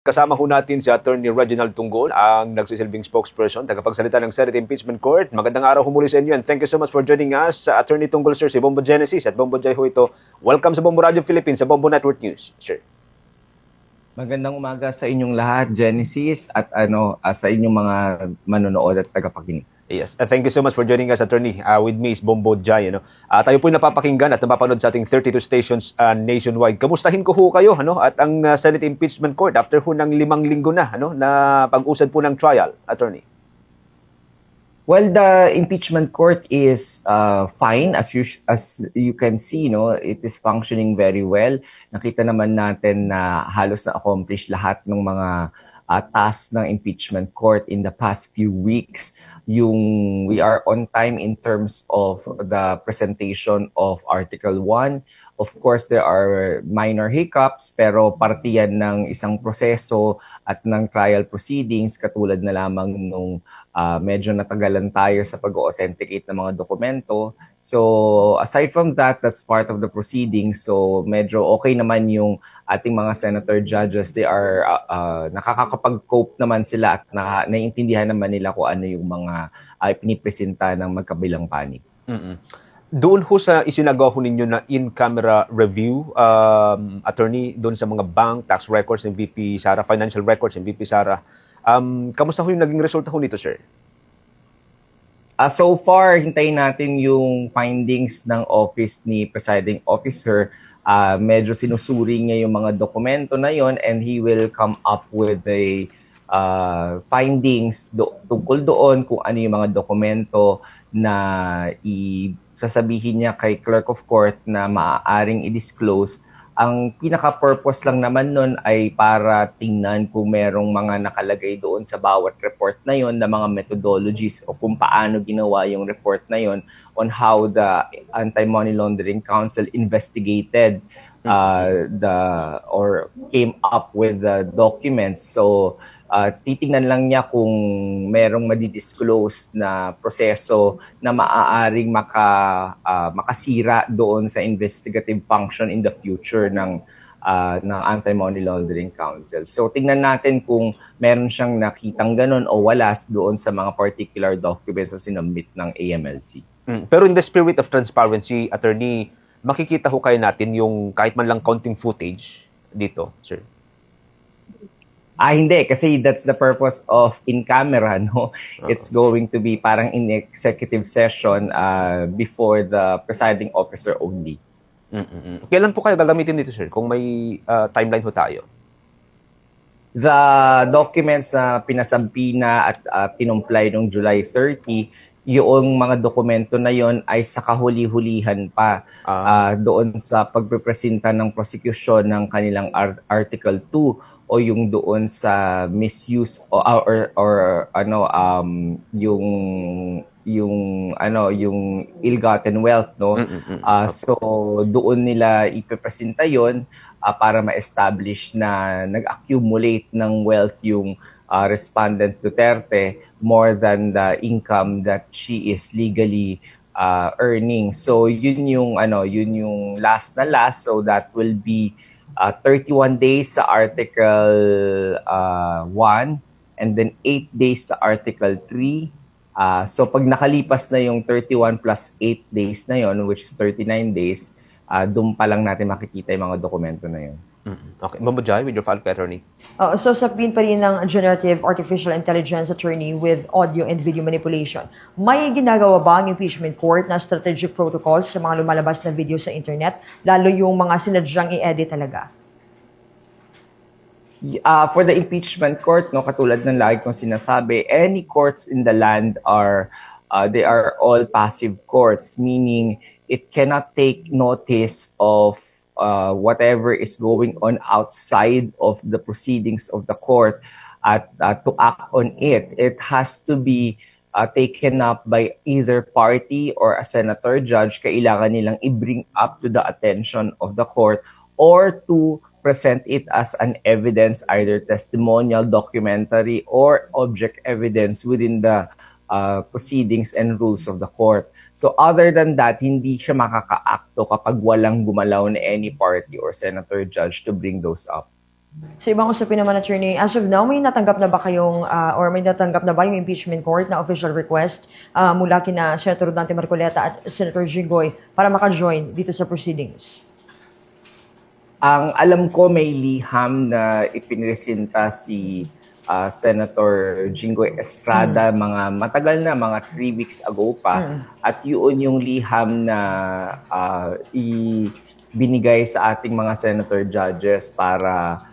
Kasama ho natin si Attorney Reginald Tunggol, ang nagsisilbing spokesperson, tagapagsalita ng Senate Impeachment Court. Magandang araw ho muli sa inyo and thank you so much for joining us. Attorney Tunggol, sir, si Bombo Genesis at Bombo Jai ho ito. Welcome sa Bombo Radio Philippines, sa Bombo Network News, sir. Magandang umaga sa inyong lahat, Genesis, at sa inyong mga manonood at tagapakinig. Yes, thank you so much for joining us, Attorney. With me is Bombo Jai. Tayo po napapakinggan at napapanood sa ating 32 stations nationwide. Kamustahin ko ho kayo at ang Senate Impeachment Court after ho ng 5 linggo na na pag-usad po ng trial, Attorney. Well, the impeachment court is fine as you can see, it is functioning very well. Nakita naman natin na halos na-accomplish lahat ng mga tasks ng impeachment court in the past few weeks. We are on time in terms of the presentation of Article 1. Of course, there are minor hiccups, pero parte yan ng isang proseso at ng trial proceedings, katulad na lamang nung medyo natagalan tayo sa pag-authenticate ng mga dokumento. So aside from that, that's part of the proceedings. So medyo okay naman yung ating mga senator judges. They are nakakapag-cope naman sila at naiintindihan naman nila kung ano yung mga pinipresenta ng magkabilang panig. Doon ho sa isinagawa ho ninyo na in-camera review, Attorney, doon sa mga bank, tax records ng VP Sara, financial records ng VP Sara, kamusta ho yung naging resulta ho nito, sir? So far, hintayin natin yung findings ng office ni Presiding Officer. Medyo sinusuri niya yung mga dokumento na yon and he will come up with the findings tungkol doon kung ano yung mga dokumento na sasabihin niya kay Clerk of Court na maaaring i-disclose. Ang pinaka-purpose lang naman nun ay para tingnan kung merong mga nakalagay doon sa bawat report na yon na mga methodologies o kung paano ginawa yung report na yon on how the Anti-Money Laundering Council investigated or came up with the documents. So titingnan lang niya kung merong madidisclose na proseso na maaaring makasira doon sa investigative function in the future ng Anti-Money Laundering Council. So tingnan natin kung meron siyang nakitang ganun o wala doon sa mga particular documents na sinubmit ng AMLC. Pero in the spirit of transparency, Attorney, makikita ho kayo natin yung kahit man lang counting footage dito, sir? Hindi. Kasi that's the purpose of in-camera, no? It's going to be parang in executive session before the presiding officer only. Kailan po kayo gagamitin dito, sir? Kung may timeline ho tayo. The documents na pinasampi na at kinumply noong July 30, yung mga dokumento na yon ay sa kahuli-hulihan pa doon sa pagprepresenta ng prosecution ng kanilang Article 2 o yung doon sa misuse yung ill-gotten wealth, no? So doon nila ipepresenta yon para ma-establish na nag-accumulate ng wealth yung respondent Duterte more than the income that she is legally earning. So yun yung last. So that will be 31 days sa Article 1 and then 8 days sa Article 3. So pag nakalipas na yung 31 plus 8 days na yon, which is 39 days, doon pa lang natin makikita yung mga dokumento na yon. Okay. Bombo Jai, with your follow-up, Attorney. So sabihin pa rin ng generative artificial intelligence, Attorney, with audio and video manipulation. May ginagawa ba ang impeachment court na strategic protocols sa mga lumalabas na video sa internet, lalo yung mga sinadyang i-edit talaga? For the impeachment court, no, katulad ng lagi kong sinasabi, any courts in the land they are all passive courts, meaning it cannot take notice of whatever is going on outside of the proceedings of the court to act on it. It has to be taken up by either party or a senator judge. Kailangan nilang i-bring up to the attention of the court or to present it as an evidence, either testimonial, documentary, or object evidence within the proceedings and rules of the court. So other than that, hindi siya makaka-akto kapag walang gumalaw na any party or senator judge to bring those up. Sa ibang usapin naman, attorney, as of now, may natanggap na ba kayong, or may natanggap na ba yung impeachment court na official request mula kina Senator Dante Marcoleta at Senator Jinggoy para maka-join dito sa proceedings? Ang alam ko may liham na ipinresenta si Senator Jinggoy Estrada mga matagal na, mga 3 weeks ago pa. At yun yung liham na binigay sa ating mga senator judges para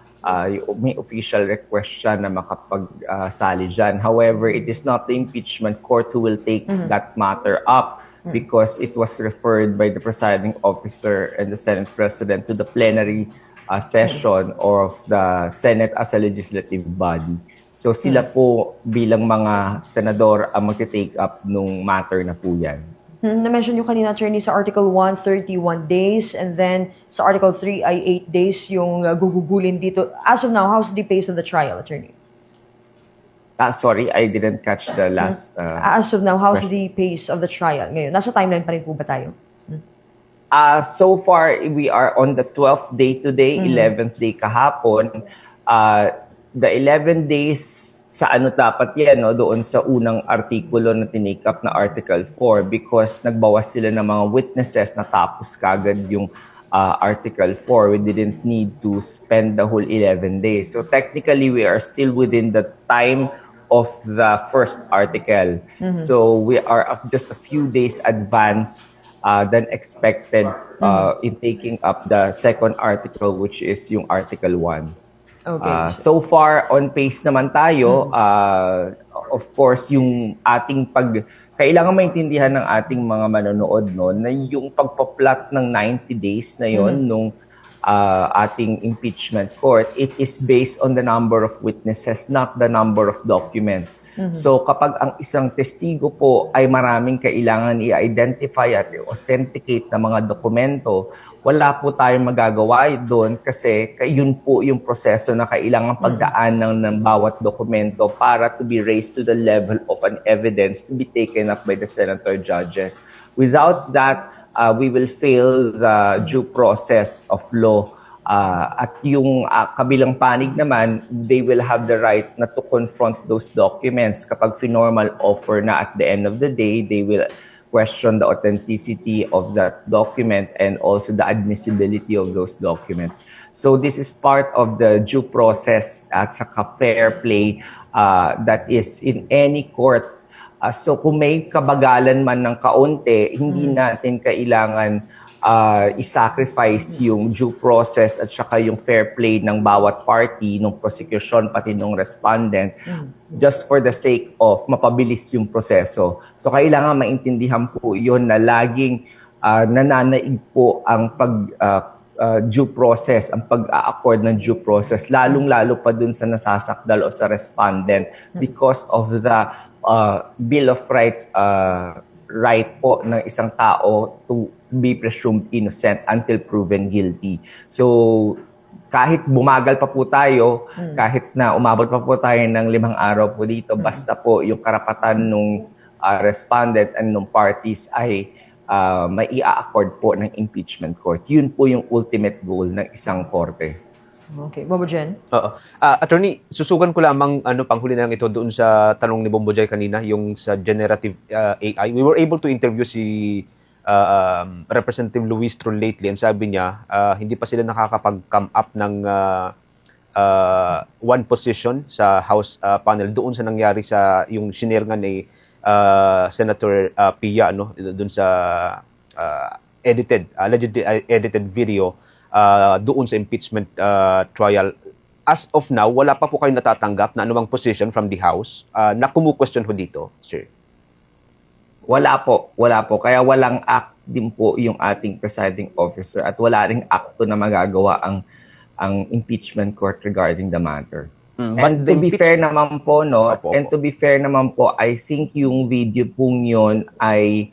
may official request siya na makapagsali dyan. However, it is not the impeachment court who will take that matter up because it was referred by the presiding officer and the Senate President to the plenary session of the Senate as a legislative body. So sila po bilang mga senador ang mag-take up nung matter na po yan. Na-mention nyo kanina, attorney, sa Article 1, 31 days, and then sa Article 3 ay 8 days yung gugugulin dito. As of now, how's the pace of the trial, attorney? Sorry, I didn't catch the last... As of now, how's the pace of the trial ngayon? Nasa timeline pa rin po ba tayo? So far, we are on the 12th day today, 11th day kahapon. The 11 days sa ano dapat yan, no? Doon sa unang artikulo na tinake up na Article 4 because nagbawas sila ng mga witnesses na tapos kagad yung Article 4. We didn't need to spend the whole 11 days. So technically, we are still within the time of the first article. So we are just a few days advanced than expected in taking up the second article, which is yung Article 1. Okay. So far, on pace naman tayo. Of course, yung ating kailangan maintindihan ng ating mga manonood no, na yung pagpa-plot ng 90 days na yon nung ating impeachment court, it is based on the number of witnesses, not the number of documents. So kapag ang isang testigo po ay maraming kailangan i-identify at i-authenticate na mga dokumento, wala po tayong magagawa doon kasi yun po yung proseso na kailangan pagdaanan ng bawat dokumento para to be raised to the level of an evidence to be taken up by the senator judges. Without that, we will fail the due process of law. At yung kabilang panig naman, they will have the right na to confront those documents. Kapag finormal offer na at the end of the day, they will question the authenticity of that document and also the admissibility of those documents. So this is part of the due process at saka fair play that is in any court. So kung may kabagalan man ng kaunti, hindi natin kailangan i-sacrifice yung due process at saka yung fair play ng bawat party, ng prosecution, pati ng respondent, just for the sake of mapabilis yung proseso. So kailangan maintindihan po yun na laging nananaig po ang due process, ang pag-a-accord ng due process, lalong-lalo pa dun sa nasasakdal o sa respondent because of the Bill of Rights right po ng isang tao to be presumed innocent until proven guilty. So, kahit bumagal pa po tayo, kahit na umabot pa po tayo ng 5 araw po dito, basta po yung karapatan ng respondent and ng parties ay may i-accord po ng impeachment court. Yun po yung ultimate goal ng isang korte. Okay. Bobo Jen? Oo. Attorney, susugan ko lamang panghuli na lang ito doon sa tanong ni Bombo Jay kanina, yung sa generative AI. We were able to interview si Representative Luis Tron lately and sabi niya, hindi pa sila nakakapag-come up ng one position sa House panel doon sa nangyari sa yung shinare nga ni Senator Pia doon sa allegedly edited video doon sa impeachment trial. As of now, wala pa po kayo natatanggap na anumang position from the House na kumu-question ho dito, sir? Wala po. Kaya walang act din po yung ating presiding officer at wala ring akto na magagawa ang impeachment court regarding the matter. And to be fair naman po, I think yung video pong yun ay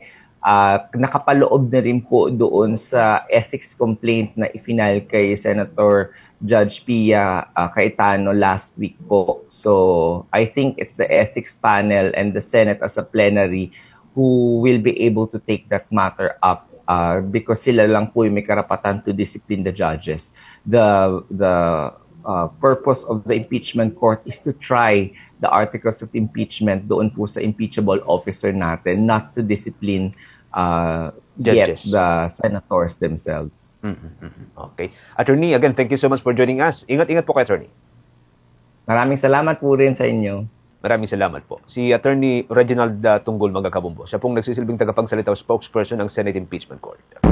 nakapaloob na rin po doon sa ethics complaint na i-file kay Senator Judge Pia Cayetano last week po. So I think it's the ethics panel and the Senate as a plenary who will be able to take that matter up because sila lang po yung may karapatan to discipline the judges. The purpose of the impeachment court is to try the articles of impeachment doon po sa impeachable officer natin, not to discipline yet Judges. the senators themselves. Okay. Attorney, again, thank you so much for joining us. Ingat-ingat po kay Attorney. Maraming salamat po rin sa inyo. Maraming salamat po. Si Attorney Reginald Tunggol Magakabumbo. Siya pong nagsisilbing tagapagsalita o spokesperson ng Senate Impeachment Court.